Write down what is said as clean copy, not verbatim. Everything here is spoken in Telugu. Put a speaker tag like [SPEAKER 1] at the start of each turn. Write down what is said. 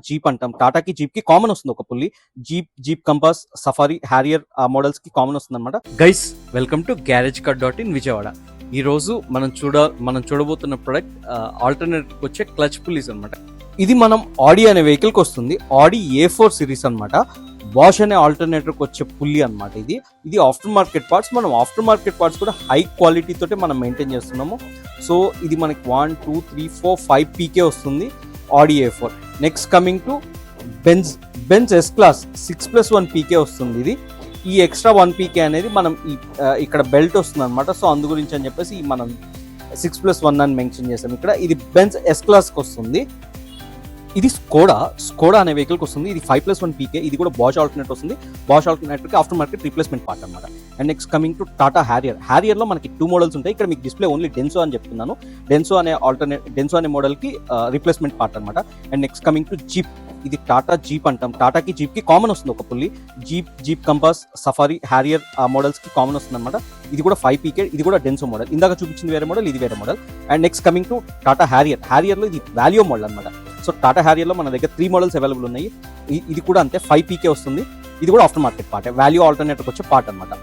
[SPEAKER 1] జీప్ అంటాం. టాటాకి జీప్ కి కామన్ వస్తుంది ఒక పుల్లి. జీప్ కంపాస్, సఫారీ, హ్యారియర్ ఆ మోడల్స్ కి కామన్ వస్తుంది అనమాట. Guys, welcome to GarageCar.in Vijayawada. ఈ రోజు మనం చూడబోతున్న ప్రొడక్ట్ ఆల్టర్నేటివ్ వచ్చే క్లచ్ పుల్లీస్ అనమాట. ఇది మనం ఆడి అనే వెహికల్ కి వస్తుంది. ఆడి A4 సిరీస్ అనమాట. బాష్ అనే ఆల్టర్నేటివ్ వచ్చే పుల్లి అనమాట. ఇది ఆఫ్టర్ మార్కెట్ పార్ట్స్. మనం ఆఫ్టర్ మార్కెట్ పార్ట్స్ కూడా హై క్వాలిటీ తోటే మనం మెయింటైన్ చేస్తున్నాము. సో ఇది మనకి 1 2 3 4 5 పీకే వస్తుంది ఆడి A4. Next coming to Benz S class 6+1 పీకే వస్తుంది. ఈ ఎక్స్ట్రా 1 పీకే అనేది మనం ఇక్కడ బెల్ట్ వస్తుంది అనమాట. సో అందు గురించి అని చెప్పేసి మనం 6+1 అని మెన్షన్ చేసాం ఇక్కడ. ఇది బెంజ్ S క్లాస్కి వస్తుంది. ఇది స్కోడా అనే వెహికల్కి వస్తుంది. ఇది 5+1 పీకే. ఇది కూడా బాష్ ఆల్టర్నేట్ వస్తుంది. బాష్ ఆల్టర్నేటర్కి ఆఫ్టర్ మార్కెట్ రీప్లేస్మెంట్ పార్ట్ అనమాట. And next coming to Tata హ్యారియర్లో మనకి 2 మోడల్స్ ఉంటాయి. ఇక్కడ మీకు డిస్ప్లే ఓన్లీ డెన్సో అని చెప్తున్నాను. డెన్సో అనే మోడల్కి రీప్లేస్మెంట్ పార్ట్ అనమాట. And next coming to jeep. ఇది టాటా జీప్ అంటాం. టాటాకి జీప్కి కామన్ వస్తుంది ఒక పుల్లి. జీప్ కంపాస్, సఫారీ, హ్యారియర్ ఆ మోడల్స్కి కామన్ వస్తుంది అనమాట. ఇది కూడా 5 పీకే. ఇది కూడా డెన్సో మోడల్. ఇందాక చూపించింది వేరే మోడల్, ఇది వేరే model. And next coming to Tata హ్యారియర్లో ఇది వాల్యూ మోడల్ అనమాట. సో టాటా హ్యారియర్లో మన దగ్గర 3 మోడల్స్ అవైలబుల్ ఉన్నాయి. ఇది కూడా అంతే 5 పీకే వస్తుంది. ఇది కూడా after market part, value alternative వచ్చే పార్ట్ అనమాట.